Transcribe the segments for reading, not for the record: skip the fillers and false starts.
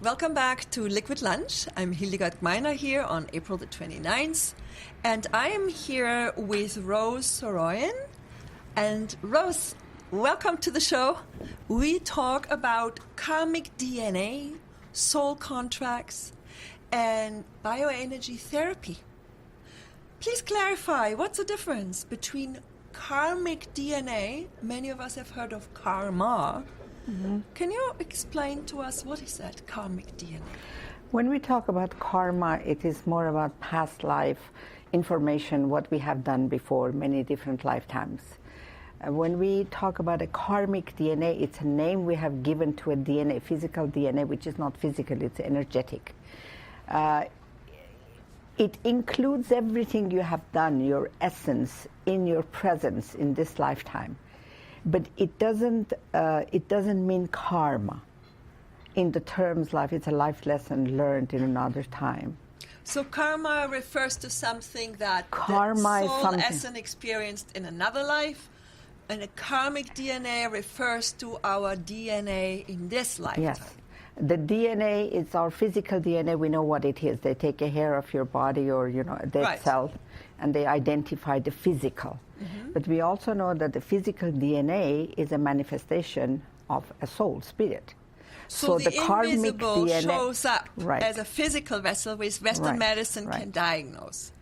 Welcome back to Liquid Lunch. I'm Hildegard Gmeiner here on April the 29th, and I am here with rose-saroyan. And Rose, welcome to the show. We talk about karmic DNA, soul contracts, and bioenergy therapy. Please clarify, what's the difference between karmic DNA, many of us have heard of karma. Mm-hmm. Can you explain to us what is that karmic DNA? When we talk about karma, it is more about past life information, what we have done before, many different lifetimes. When we talk about a karmic DNA, it's a name we have given to a DNA, physical DNA, which is not physical, it's energetic. It includes everything you have done, your essence, in your presence in this lifetime. But it doesn't mean karma. In the terms life, it's a life lesson learned in another time. So karma refers to something that karma the soul is something essence experienced in another life, and a karmic DNA refers to our DNA in this lifetime. Yes. The DNA is our physical DNA. We know what it is. They take a hair of your body or, a dead cell, and they identify the physical. Mm-hmm. But we also know that the physical DNA is a manifestation of a soul, spirit. So the karmic invisible DNA shows up as a physical vessel, which Western medicine can diagnose.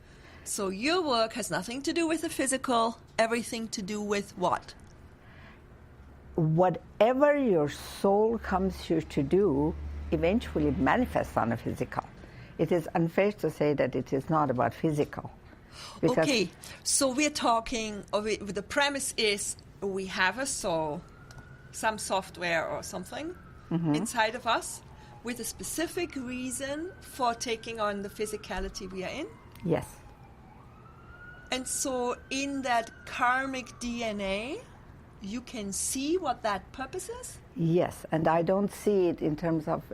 So your work has nothing to do with the physical, everything to do with what? Whatever your soul comes here to do eventually manifests on a physical. It is unfair to say that it is not about physical. Okay, so we're talking, the premise is we have a soul, some software or something inside of us with a specific reason for taking on the physicality we are in? Yes. And so in that karmic DNA, you can see what that purpose is? Yes, and I don't see it in terms of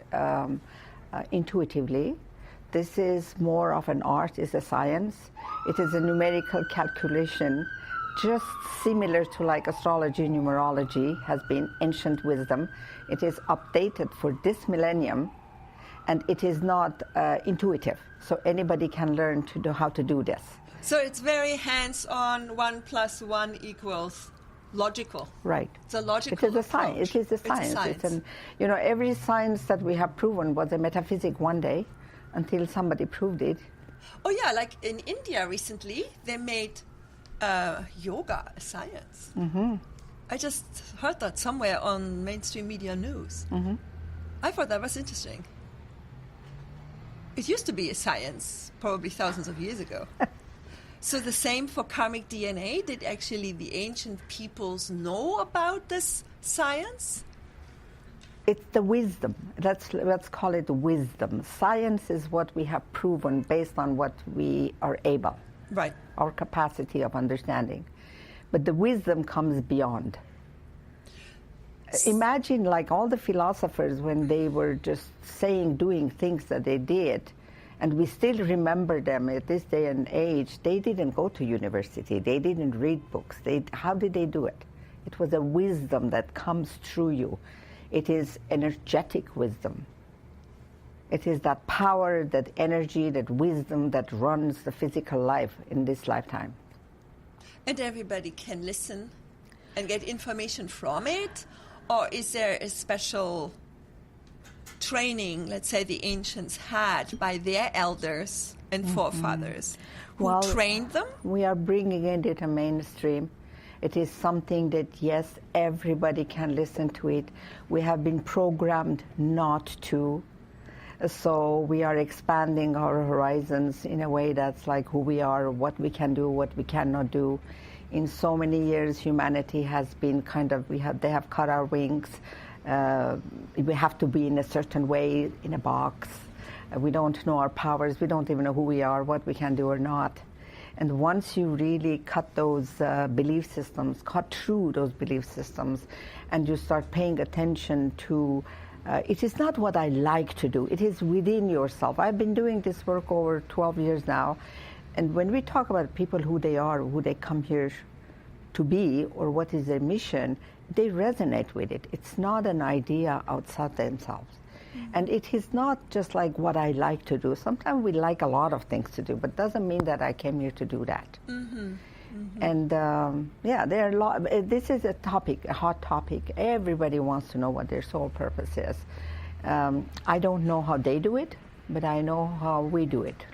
intuitively. This is more of an art, it's a science. It is a numerical calculation, just similar to like astrology, numerology has been ancient wisdom. It is updated for this millennium, and it is not intuitive. So anybody can learn to do how to do this. So it's very hands-on, 1 + 1 = logical. Right. It's a logical It is a science. It is a science. Every science that we have proven was a metaphysic one day until somebody proved it. Oh, yeah, like in India recently, they made yoga a science. Mm-hmm. I just heard that somewhere on mainstream media news. Mm-hmm. I thought that was interesting. It used to be a science, probably thousands of years ago. So the same for karmic DNA? Did actually the ancient peoples know about this science? It's the wisdom. Let's call it wisdom. Science is what we have proven based on what we are able. Right. Our capacity of understanding. But the wisdom comes beyond. Imagine like all the philosophers when they were just saying, doing things that they did, and we still remember them at this day and age. They didn't go to university. They didn't read books. How did they do it? It was a wisdom that comes through you. It is energetic wisdom. It is that power, that energy, that wisdom that runs the physical life in this lifetime. And everybody can listen and get information from it? Or is there a special training, let's say, the ancients had by their elders and forefathers who trained them? We are bringing it a mainstream. It is something that, yes, everybody can listen to it. We have been programmed not to. So we are expanding our horizons in a way that's like who we are, what we can do, what we cannot do. In so many years, humanity has been they have cut our wings. We have to be in a certain way, in a box. We don't know our powers. We don't even know who we are, what we can do or not. And once you really cut those belief systems, cut through those belief systems, and you start paying attention to, it is not what I like to do. It is within yourself. I've been doing this work over 12 years now. And when we talk about people, who they are, who they come here to be, or what is their mission, they resonate with it. It's not an idea outside themselves. And it is not just like what I like to do. Sometimes we like a lot of things to do, but doesn't mean that I came here to do that. And there are this is a topic, a hot topic. Everybody wants to know what their soul purpose is. I don't know how they do it, but I know how we do it.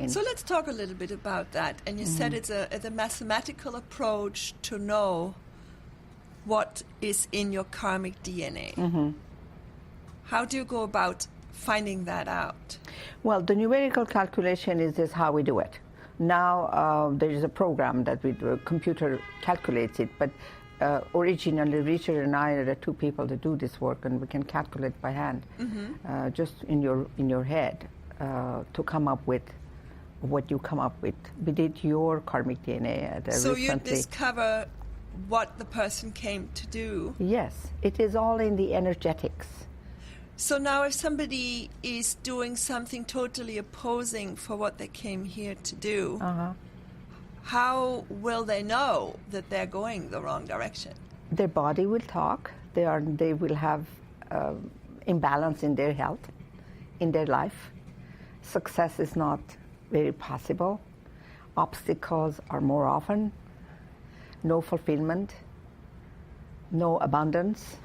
So let's talk a little bit about that. And you said it's a mathematical approach to know what is in your karmic DNA. How do you go about finding that out? Well, the numerical calculation is how we do it. Now there is a program that the computer calculates it, but originally Richard and I are the two people that do this work, and we can calculate by hand, just in your head, to come up with what you come up with. We did your karmic DNA so recently. You discover what the person came to do. Yes, it is all in the energetics. So now if somebody is doing something totally opposing for what they came here to do, how will they know that they're going the wrong direction? Their body will talk. They will have imbalance in their health, in their life. Success is not very possible. Obstacles are more often. No fulfillment, no abundance.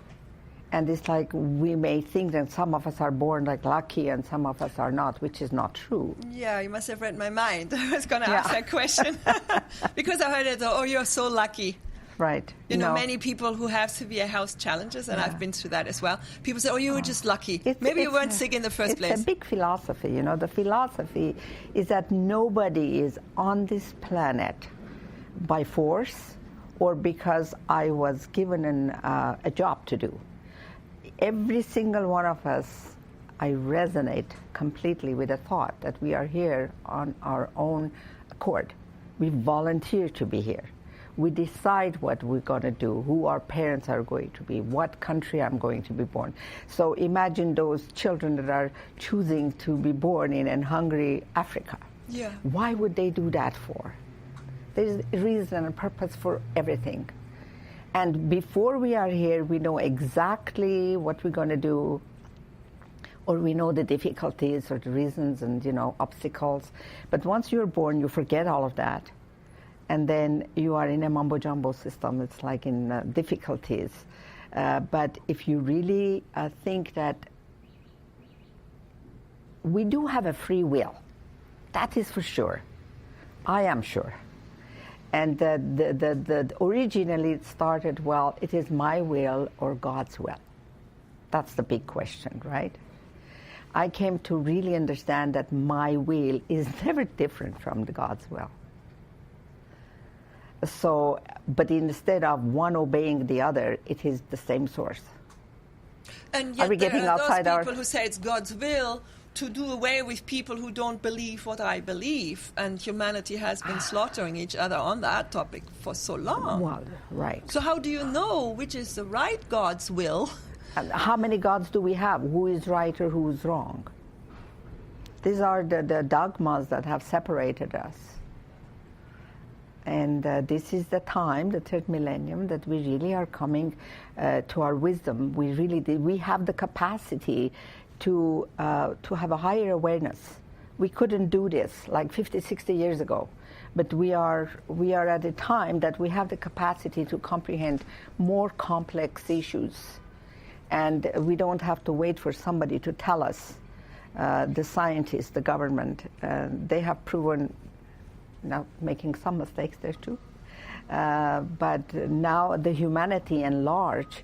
And it's like we may think that some of us are born like lucky and some of us are not, which is not true. Yeah, you must have read my mind. I was going to ask that question because I heard it, oh, you're so lucky. Right. You know, many people who have severe health challenges, and I've been through that as well, people say, oh, you were just lucky. Maybe you weren't sick in the first place. It's a big philosophy, you know. The philosophy is that nobody is on this planet by force or because I was given a job to do. Every single one of us, I resonate completely with the thought that we are here on our own accord. We volunteer to be here. We decide what we're going to do, who our parents are going to be, what country I'm going to be born. So imagine those children that are choosing to be born in Hungary, Africa. Yeah. Why would they do that for? There's a reason and purpose for everything. And before we are here, we know exactly what we're going to do, or we know the difficulties or the reasons and, obstacles. But once you're born, you forget all of that. And then you are in a mumbo-jumbo system. It's like in difficulties. But if you really think that we do have a free will, that is for sure. I am sure. And originally it started, well, it is my will or God's will. That's the big question, right? I came to really understand that my will is never different from the God's will. So, but instead of one obeying the other, it is the same source. And yet are we getting there are outside those people who say it's God's will to do away with people who don't believe what I believe, and humanity has been slaughtering each other on that topic for so long. Well, right. So how do you know which is the right God's will? And how many gods do we have? Who is right or who is wrong? These are the dogmas that have separated us. And this is the time, the third millennium, that we really are coming to our wisdom. We have the capacity to have a higher awareness. We couldn't do this like 50, 60 years ago. But we are at a time that we have the capacity to comprehend more complex issues. And we don't have to wait for somebody to tell us. The scientists, the government, they have proven, now making some mistakes there too, but now the humanity at large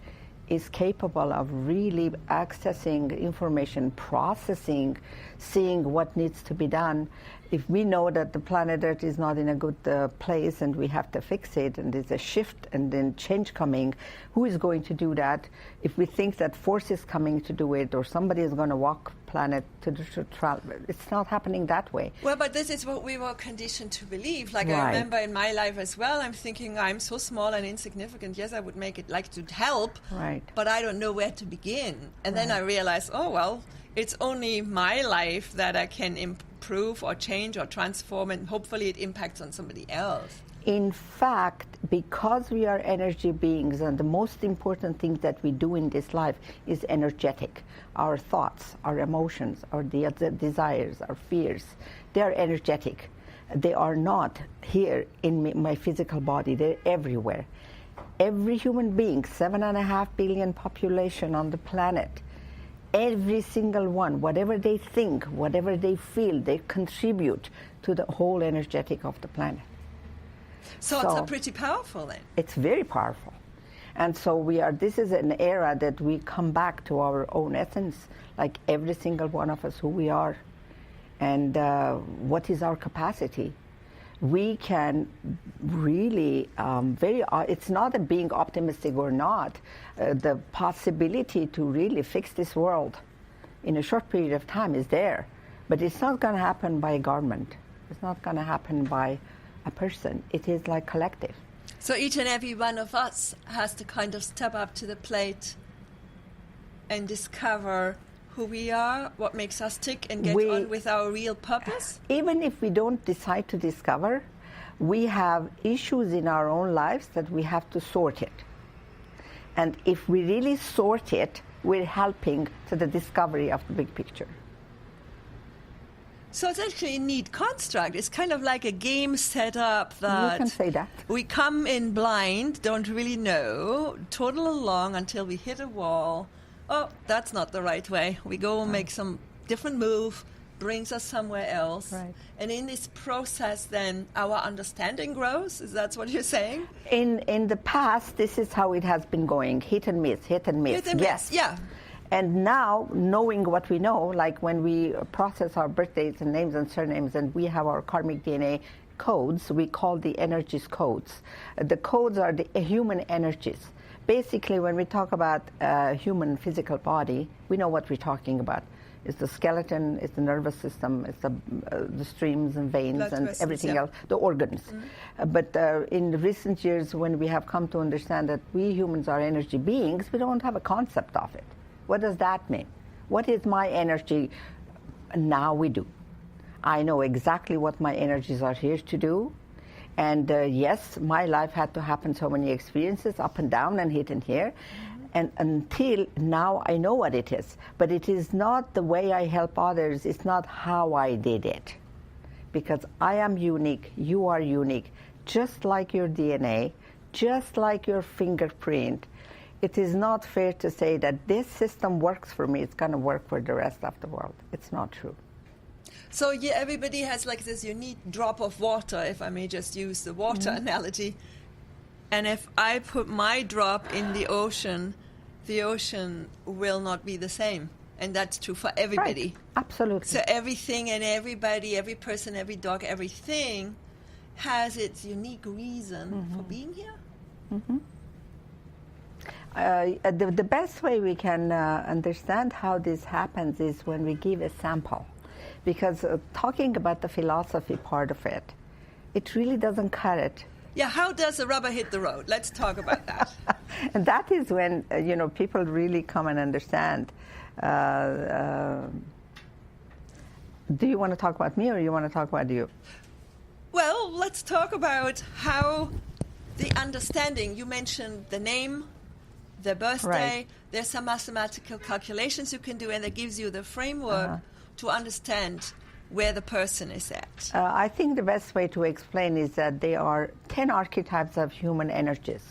is capable of really accessing information, processing, seeing what needs to be done. If we know that the planet Earth is not in a good place and we have to fix it, and there's a shift and then change coming, who is going to do that? If we think that force is coming to do it, or somebody is going to walk planet to travel, it's not happening that way. Well, but this is what we were conditioned to believe. Like Right. I remember in my life as well, I'm thinking I'm so small and insignificant. Yes, I would make it like to help, Right. but I don't know where to begin. And then I realized, oh, well, it's only my life that I can improve or change or transform, and hopefully it impacts on somebody else. In fact, because we are energy beings, and the most important thing that we do in this life is energetic. Our thoughts, our emotions, our desires, our fears, they are energetic. They are not here in my physical body. They're everywhere. Every human being, 7.5 billion population on the planet, every single one, whatever they think, whatever they feel, they contribute to the whole energetic of the planet. So it's pretty powerful then. It's very powerful. And so this is an era that we come back to our own essence, like every single one of us, who we are, and what is our capacity. We can really, it's not a being optimistic or not, the possibility to really fix this world in a short period of time is there. But it's not going to happen by a government. It's not going to happen by a person. It is like collective. So each and every one of us has to kind of step up to the plate and discover who we are, what makes us tick, and get on with our real purpose? Even if we don't decide to discover, we have issues in our own lives that we have to sort it. And if we really sort it, we're helping to the discovery of the big picture. So it's actually a neat construct. It's kind of like a game set up that you can say that. We come in blind, don't really know, toddle along until we hit a wall. Oh, that's not the right way. We go and make some different move, brings us somewhere else. Right. And in this process, then, our understanding grows? Is that what you're saying? In the past, this is how it has been going, hit and miss, hit and miss. Hit and miss, yeah. And now, knowing what we know, like when we process our birthdays and names and surnames, and we have our karmic DNA codes, we call the energies codes. The codes are the human energies. Basically, when we talk about human physical body, we know what we're talking about. It's the skeleton, it's the nervous system, it's the streams and veins and everything else, the organs. Mm-hmm. But in the recent years, when we have come to understand that we humans are energy beings, we don't have a concept of it. What does that mean? What is my energy? Now we do. I know exactly what my energies are here to do. And yes, my life had to happen so many experiences, up and down and hit and here. Mm-hmm. And until now, I know what it is. But it is not the way I help others. It's not how I did it. Because I am unique. You are unique. Just like your DNA, just like your fingerprint. It is not fair to say that this system works for me, it's going to work for the rest of the world. It's not true. So yeah, everybody has like this unique drop of water, if I may just use the water analogy. And if I put my drop in the ocean will not be the same. And that's true for everybody. Right. Absolutely. So everything and everybody, every person, every dog, everything has its unique reason for being here. Mm-hmm. The best way we can understand how this happens is when we give a sample. Because talking about the philosophy part of it, it really doesn't cut it. Yeah, how does the rubber hit the road? Let's talk about that. And that is when, people really come and understand. Do you want to talk about me or you want to talk about you? Well, let's talk about how the understanding, you mentioned the name, the birthday, right. There's some mathematical calculations you can do, and that gives you the framework to understand where the person is at. I think the best way to explain is that there are 10 archetypes of human energies.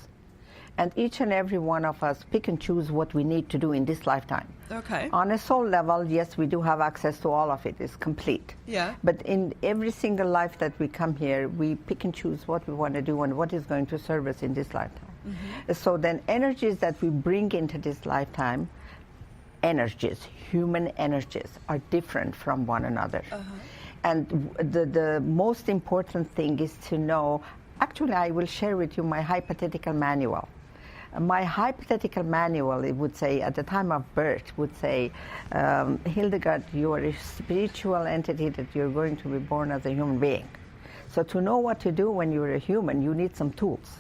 And each and every one of us pick and choose what we need to do in this lifetime. Okay. On a soul level, yes, we do have access to all of it. It's complete. Yeah. But in every single life that we come here, we pick and choose what we want to do and what is going to serve us in this lifetime. Mm-hmm. So then energies that we bring into this lifetime, human energies, are different from one another. Uh-huh. And the most important thing is to know, actually I will share with you my hypothetical manual. My hypothetical manual, it would say, at the time of birth, would say, Hildegard, you are a spiritual entity that you're going to be born as a human being. So to know what to do when you're a human, you need some tools.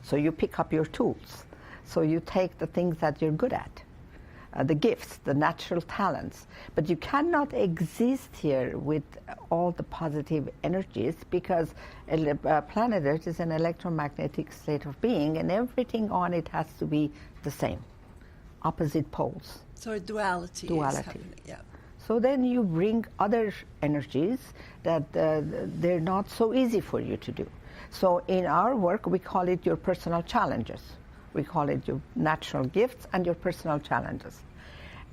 So you pick up your tools. So you take the things that you're good at. the gifts, the natural talents. But you cannot exist here with all the positive energies because planet Earth is an electromagnetic state of being, and everything on it has to be the same, opposite poles. So a duality is happening, yeah. So then you bring other energies that they're not so easy for you to do. So in our work, we call it your personal challenges. We call it your natural gifts and your personal challenges.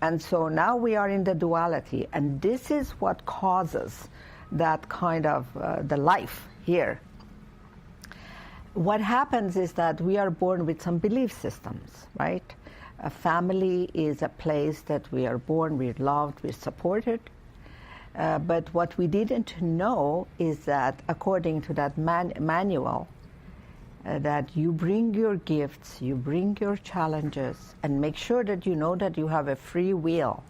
And so now we are in the duality, and this is what causes that kind of the life here. What happens is that we are born with some belief systems, right? A family is a place that we are born, we're loved, we're supported. But what we didn't know is that according to that manual, that you bring your gifts, you bring your challenges, and make sure that you know that you have a free will.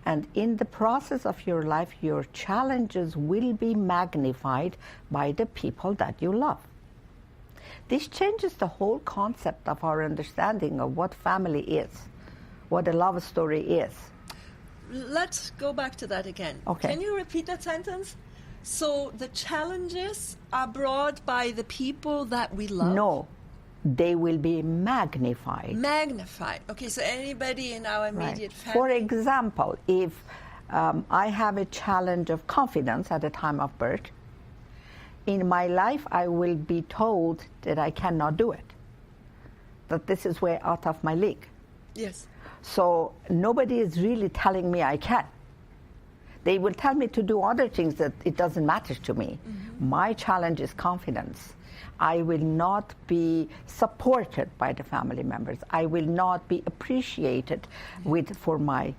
And in the process of your life, your challenges will be magnified by the people that you love. This changes the whole concept of our understanding of what family is, what a love story is. Let's go back to that again. Okay. Can you repeat that sentence? So the challenges are brought by the people that we love? No, they will be magnified. Magnified. Okay, so anybody in our immediate family. For example, if I have a challenge of confidence at the time of birth, in my life I will be told that I cannot do it, that this is way out of my league. Yes. So nobody is really telling me I can. They will tell me to do other things that it doesn't matter to me. Mm-hmm. My challenge is confidence. I will not be supported by the family members. I will not be appreciated for my,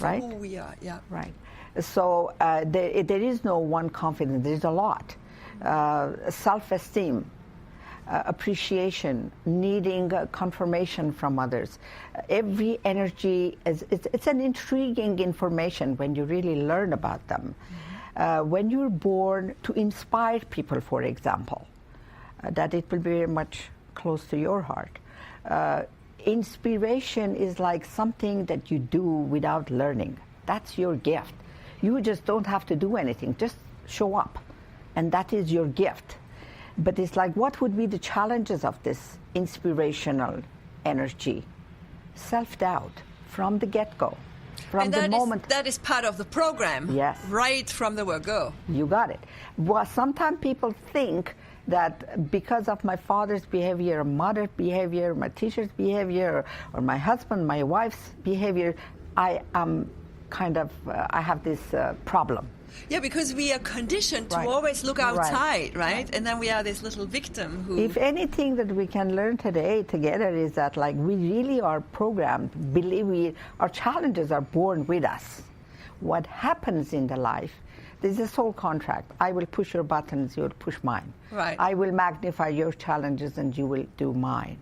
right? Who we are, yeah. Right. So there is no one confidence. There is a lot. Self-esteem, appreciation, needing confirmation from others. Every energy, it's an intriguing information when you really learn about them. Mm-hmm. When you're born to inspire people, for example, that it will be very much close to your heart. Inspiration is like something that you do without learning. That's your gift. You just don't have to do anything, just show up. And that is your gift. But it's like, what would be the challenges of this inspirational energy? Self-doubt from the get-go, from the moment. That is part of the program. Yes. Right from the word go. You got it. Well, sometimes people think that because of my father's behavior, mother's behavior, my teacher's behavior, or my husband, my wife's behavior, I am I have this problem. Yeah, because we are conditioned to always look outside, right? And then we are this little victim who... If anything that we can learn today together is that, like, we really are programmed, our challenges are born with us. What happens in the life, there's a soul contract. I will push your buttons, you will push mine. Right. I will magnify your challenges and you will do mine.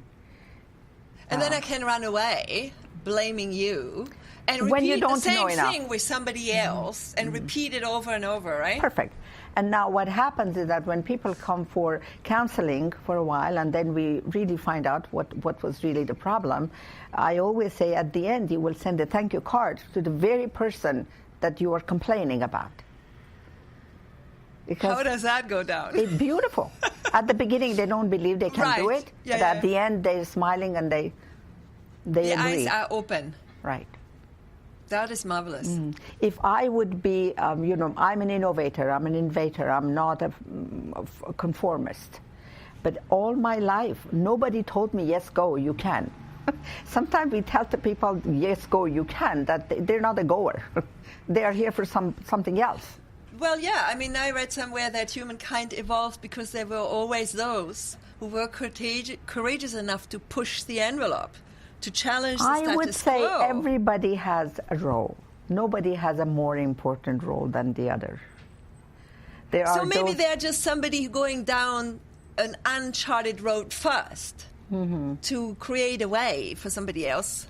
And then I can run away, blaming you, and when you repeat don't the know same enough. thing with somebody else, and repeat it over and over, right? Perfect. And now what happens is that when people come for counseling for a while, and then we really find out what was really the problem, I always say at the end, you will send a thank you card to the very person that you are complaining about. Because how does that go down? It's beautiful. At the beginning, they don't believe they can do it. Yeah, but at the end, they're smiling and they the agree. eyes are open. Right. That is marvelous. If I would be, I'm an innovator, I'm an innovator, I'm not a conformist. But all my life, nobody told me, yes, go, you can. Sometimes we tell the people, yes, go, you can, that they're not a goer. They are here for something else. Well, yeah, I mean, I read somewhere that humankind evolved because there were always those who were courageous enough to push the envelope, to challenge the status quo. I would say everybody has a role. Nobody has a more important role than the other. So maybe they're just somebody going down an uncharted road first to create a way for somebody else,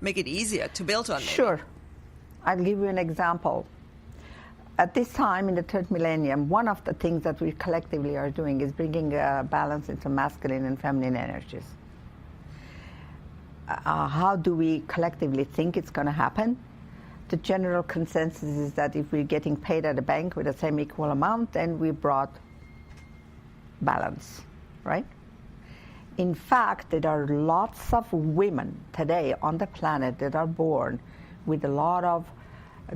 make it easier to build on. Maybe. Sure. I'll give you an example. At this time in the third millennium, one of the things that we collectively are doing is bringing a balance into masculine and feminine energies. how do we collectively think it's going to happen? The general consensus is that if we're getting paid at a bank with the same equal amount, then we brought balance, right? In fact, there are lots of women today on the planet that are born with a lot of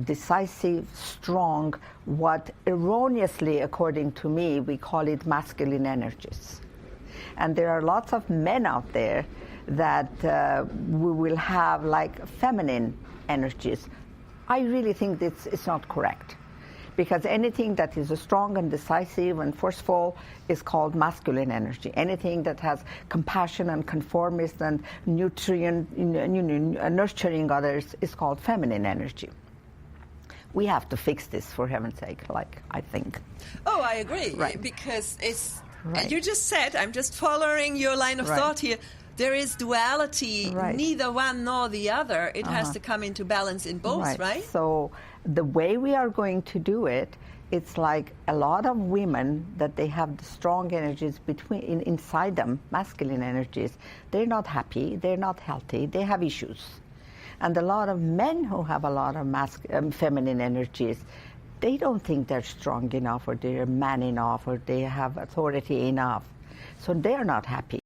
decisive, strong, what erroneously, according to me, we call it masculine energies. And there are lots of men out there that we will have like feminine energies. I really think it's not correct, because anything that is strong and decisive and forceful is called masculine energy. Anything that has compassion and conformist and nurturing others is called feminine energy. We have to fix this, for heaven's sake, like, I think. Oh, I agree. Right. Because it's, Right. you just said, I'm just following your line of Right. thought here, there is duality, Right. neither one nor the other. It has to come into balance in both, right? So the way we are going to do it, it's like a lot of women that they have the strong energies inside them, masculine energies, they're not happy, they're not healthy, they have issues. And a lot of men who have a lot of feminine energies, they don't think they're strong enough, or they're man enough, or they have authority enough. So they're not happy.